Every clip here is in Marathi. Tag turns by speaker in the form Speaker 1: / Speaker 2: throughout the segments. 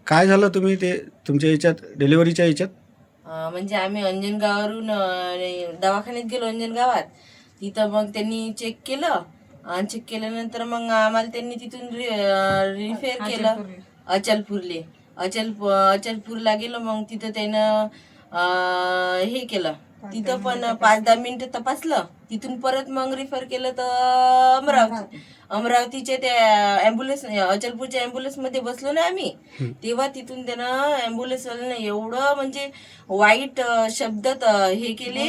Speaker 1: काय झालं तुम्ही ते तुमच्या याच्यात डिलिव्हरीच्या याच्यात?
Speaker 2: म्हणजे आम्ही अंजनगावावरून दवाखान्यात गेलो अंजनगावात. तिथं मग त्यांनी चेक केलं आणि चेक केल्यानंतर मग आम्हाला त्यांनी तिथून रिफेअर केलं अचलपूरला गेलो. मग तिथं त्यानं हे केलं. तिथं पण 5-10 मिनिटं तपासलं. तिथून परत मग रिफर केलं तर अमरावतीच्या त्या ॲम्ब्युलन्स अचलपूरच्या ॲम्ब्युलन्स मध्ये बसलो ना आम्ही. तेव्हा तिथून त्यानं ॲम्ब्युलन्सवाल्यानं एवढं म्हणजे वाईट शब्दात हे केले.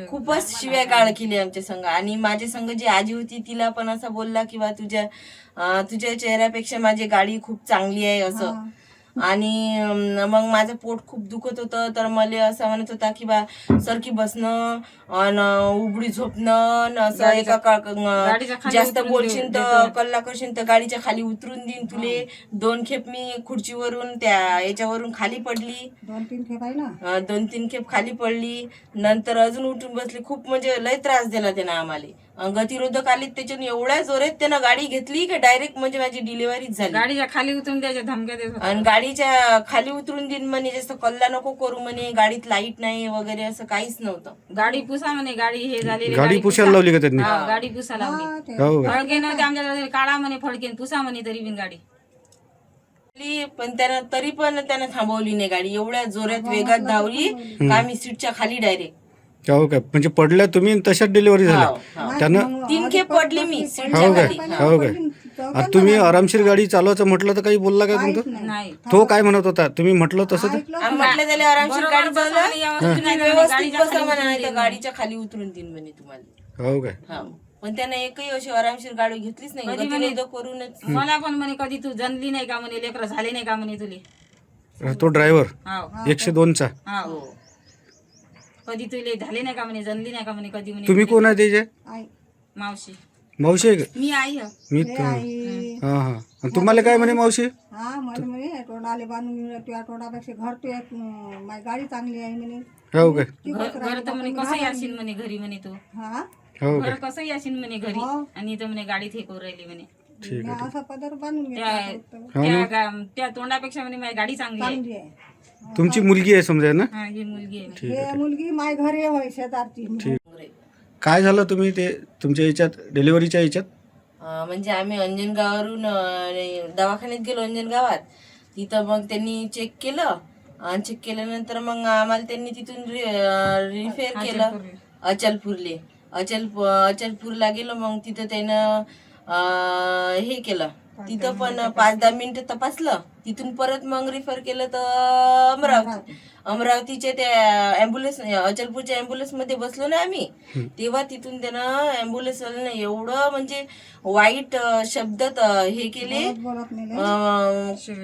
Speaker 2: खूपच शिव्या गाळ केली आमच्या संघ. आणि माझ्या संघ जी आजी होती तिला पण असा बोलला की बा तुझ्या चेहऱ्यापेक्षा माझी गाडी खूप चांगली आहे असं. आणि मग माझं पोट खूप दुखत होतं. तर मला असं म्हणत होता की बा सरकी बसणं आणि उघडी झोपणं असं एका जास्त बोलशील तर कल्ला करशील तर गाडीच्या खाली उतरून देईन तुले. 2 खेप मी खुर्चीवरून त्या याच्यावरून खाली पडली. 2-3 खेप खाली पडली. नंतर अजून उठून बसली. खूप म्हणजे लय त्रास दिला त्यानं आम्हाला. गतिरोधक आली त्याच्यानं एवढ्या जोरात त्यानं गाडी घेतली की डायरेक्ट म्हणजे माझी डिलिव्हरीच झाली.
Speaker 3: गाडीच्या खाली उतरून द्यायच्या धमक्या देत होता.
Speaker 2: आणि गाडीच्या खाली उतरून देईन म्हणे, जास्त कल्ला नको करू म्हणे, गाडीत लाईट नाही वगैरे असं काहीच नव्हतं.
Speaker 3: गाडी पुसा म्हणे, गाडी हे झालेली
Speaker 1: गाडी पुसायला लावली का त्यांनी?
Speaker 3: हा, गाडी पुसा लावली.
Speaker 1: हो का?
Speaker 3: फडके नव्हते आमच्या काढा म्हणे, फडकेन पुसा म्हणे तरी बिन गाडी.
Speaker 2: पण तरी पण त्यानं थांबवली नाही गाडी. एवढ्या जोरात वेगात धावली का आम्ही सीटच्या खाली डायरेक्ट.
Speaker 1: हो काय? म्हणजे पडल्या तुम्ही आणि तशाच डिलिव्हरी झाल्या त्यानं?
Speaker 2: 3 खेप पडली मी सीटच्या
Speaker 1: हो काय?
Speaker 2: खाली.
Speaker 1: हो काय? आता तुम्ही आरामशीर गाडी चालवायचं म्हटलं तर काही बोलला का तुमचं?
Speaker 3: नाही
Speaker 1: तो काय म्हणत होता? तुम्ही म्हटलं तसं तर?
Speaker 2: आम्ही म्हटलं त्याला आरामशीर गाडी
Speaker 3: बसा
Speaker 2: चालवा,
Speaker 3: म्हणे, व्यवस्थित नाही
Speaker 2: व्यवस्थित
Speaker 3: गाडीच्या
Speaker 2: बसा
Speaker 3: खाली
Speaker 2: म्हणा,
Speaker 3: उतरून
Speaker 2: नाही तर
Speaker 3: देईन.
Speaker 2: गाडीच्या खाली उतरून देईन म्हणे तुम्हाला.
Speaker 1: हो काय?
Speaker 2: हा, पण त्यानं एकही अशी आरामशीर गाडी घेतलीच नाही.
Speaker 3: कधी म्हणे-
Speaker 2: गतिरोधक करूनच.
Speaker 3: मला पण म्हणे कधी तू जनली नाही का म्हणे, लेकरं झाले नाही का म्हणे तुले.
Speaker 1: तो ड्रायव्हर
Speaker 3: हाव
Speaker 1: 102चा.
Speaker 3: हाव, कधी तुले झाले नाही का म्हणे, जनली नाही का म्हणे कधी म्हणे.
Speaker 1: तुम्ही कोण आहे त्याचे?
Speaker 3: मावशी.
Speaker 1: मावशी आहे का?
Speaker 3: मी आई आहे.
Speaker 1: मी हा हा. आणि तुम्हाला काय म्हणे मावशी?
Speaker 4: हा मला म्हणे तोंडाले बांधून घेऊन तुझ्या तोंडापेक्षा घर तू माझी गाडी चांगली आहे म्हणे.
Speaker 1: हो काय?
Speaker 3: घर तर म्हणे कसं याशील म्हणे घरी म्हणे तू.
Speaker 4: हा
Speaker 1: हो
Speaker 3: घर
Speaker 1: काय?
Speaker 3: कसं याशील म्हणे घरी.
Speaker 4: हो.
Speaker 3: आणि इथं म्हणे गाडीत हे करून राहिली म्हणे.
Speaker 1: ठीक आहे.
Speaker 4: असा पदर बांधून
Speaker 3: त्या
Speaker 4: घेतला
Speaker 3: त्या तोंडापेक्षा म्हणे माझी गाडी चांगली आहे.
Speaker 4: चांगली आहे.
Speaker 1: तुमची मुलगी आहे समजा ना?
Speaker 3: हा, ही मुलगी आहे म्हणे.
Speaker 1: ठीक आहे.
Speaker 4: हे मुलगी माय घरी होय शेजारची.
Speaker 1: काय झालं तुम्ही ते तुमच्या याच्यात डिलिव्हरीच्या याच्यात?
Speaker 2: म्हणजे आम्ही अंजनगावावरून दवाखान्यात गेलो अंजनगावात. तिथं मग त्यांनी चेक केलं आणि चेक केल्यानंतर मग आम्हाला त्यांनी तिथून रिफेअर केलं अचलपूरला गेलो. मग तिथं त्यानं हे केलं. तिथं पण 5-10 मिनिटं तपासलं. तिथून परत मग रिफर केलं तर अमरावतीच्या त्या ॲम्ब्युलन्स अचलपूरच्या ॲम्ब्युलन्स मध्ये बसलो ना आम्ही. तेव्हा तिथून त्यानं ॲम्ब्युलन्सवाल्यानं एवढं म्हणजे वाईट शब्दात हे केले.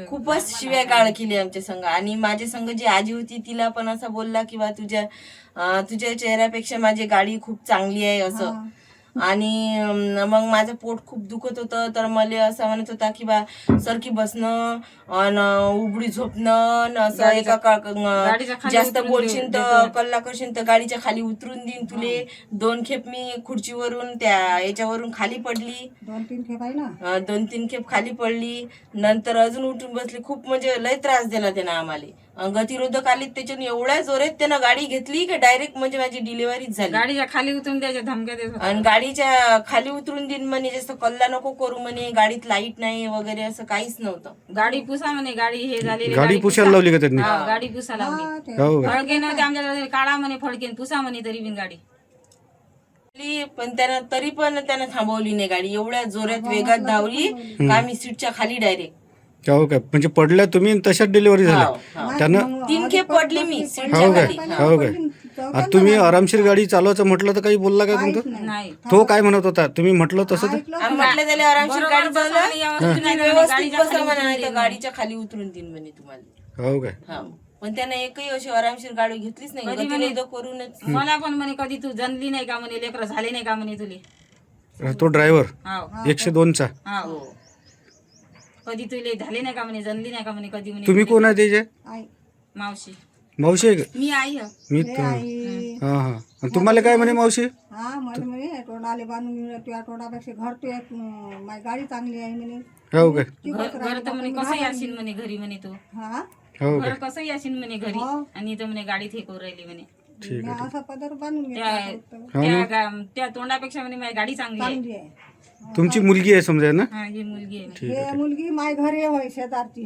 Speaker 2: खूपच शिव्या गाळ केली आमच्या संघ. आणि माझ्या संघ जी आजी होती तिला पण असा बोलला की बा तुझ्या चेहऱ्यापेक्षा माझी गाडी खूप चांगली आहे असं. आणि मग माझं पोट खूप दुखत होतं. तर मला असं म्हणत होता की बा सरकी बसणं आणि उघडी झोपणं असं एका जास्त बोलशील तर कल्ला करशील तर गाडीच्या खाली उतरून देईन तुले. 2 खेप मी खुर्चीवरून त्या याच्यावरून खाली पडली.
Speaker 4: 2-3 खेप आहे ना.
Speaker 2: 2-3 खेप खाली पडली. नंतर अजून उठून बसली. खूप म्हणजे लय त्रास दिला त्यानं आम्हाला. गतिरोधक आली त्याच्यानं एवढ्या जोरात त्यानं गाडी घेतली की डायरेक्ट म्हणजे माझी डिलिव्हरीच झाली.
Speaker 3: गाडीच्या खाली उतरून द्यायच्या धमक्या देत होता.
Speaker 2: आणि गाडीच्या खाली उतरून देईन म्हणे, जास्त कल्ला नको करू म्हणे, गाडीत लाईट नाही वगैरे असं काहीच नव्हतं.
Speaker 3: गाडी पुसा म्हणे, गाडी हे झालेली.
Speaker 1: गाडी पुसायला लावली का त्यांनी?
Speaker 3: हा, गाडी पुसा लावली.
Speaker 1: हो काय?
Speaker 3: फडके नव्हते आमच्या काढा म्हणे, फडकेन पुसा म्हणे तरी बिन गाडी.
Speaker 2: पण तरी पण त्यानं थांबवली नाही गाडी. एवढ्या जोरात वेगात धावली का आम्ही सीटच्या खाली डायरेक्ट.
Speaker 1: हो काय? म्हणजे पडल्या तुम्ही आणि तशाच डिलिव्हरी झाल्या त्यानं?
Speaker 2: 3 खेप पडली मी सीटच्या
Speaker 1: हो काय?
Speaker 2: खाली.
Speaker 1: हो काय? आता तुम्ही आरामशीर गाडी चालवायचं म्हटलं तर काही बोलला का तुमचं?
Speaker 3: नाही.
Speaker 1: तो काय म्हणत होता? तुम्ही म्हटलं तसं तर?
Speaker 2: आम्ही म्हटलं त्याला आरामशीर गाडी
Speaker 3: बसा
Speaker 2: चालवा,
Speaker 3: म्हणे, व्यवस्थित नाही म्हणे,
Speaker 2: व्यवस्थित
Speaker 3: गाडीच्या
Speaker 2: बसा
Speaker 3: खाली
Speaker 2: म्हणा,
Speaker 3: उतरून
Speaker 2: नाही तर
Speaker 3: देईन.
Speaker 2: गाडीच्या खाली उतरून देईन म्हणे तुम्हाला.
Speaker 1: हो काय?
Speaker 2: हा, पण त्यानं एकही अशी आरामशीर गाडी घेतलीच नाही.
Speaker 3: कधी म्हणे-
Speaker 2: गतिरोधक करूनच.
Speaker 3: मला पण म्हणे कधी तू जनली नाही का म्हणे, लेकरं झाले नाही का म्हणे तुले.
Speaker 1: तो ड्रायव्हर
Speaker 3: हाव
Speaker 1: 102चा.
Speaker 3: हाव, कधी तुले झाले नाही का म्हणे, जनली नाही का म्हणे कधी म्हणे.
Speaker 1: तुम्ही कोण आहे त्याचे?
Speaker 4: आई
Speaker 3: मावशी.
Speaker 1: मावशी आहे का?
Speaker 3: मी आई आहे.
Speaker 1: मी
Speaker 4: हे आई
Speaker 1: हा हा आणि तुम्हाला काय म्हणे मावशी?
Speaker 4: हा मला म्हणे तोंडाले बांधून घेऊन तुझ्या तोंडापेक्षा घर तुझ्या माझी गाडी चांगली आहे म्हणे.
Speaker 1: हो काय?
Speaker 3: घर तर म्हणे कसं याशील म्हणे घरी म्हणे तू
Speaker 4: हा
Speaker 1: हो
Speaker 3: घर
Speaker 1: काय?
Speaker 3: कसं याशील म्हणे घरी
Speaker 4: हो.
Speaker 3: आणि इथं म्हणे गाडीत हे करू राहिली म्हणे
Speaker 1: ठीक
Speaker 4: मी
Speaker 1: आहे
Speaker 4: असा पदर बांधून
Speaker 3: त्या
Speaker 4: घेतला
Speaker 3: त्या तोंडापेक्षा म्हणे माझी गाडी चांगली आहे.
Speaker 4: चांगली आहे.
Speaker 1: तुमची मुलगी आहे समजा ना?
Speaker 3: हा ही मुलगी आहे म्हणे.
Speaker 4: हे मुलगी माय घरी होय शेजारची.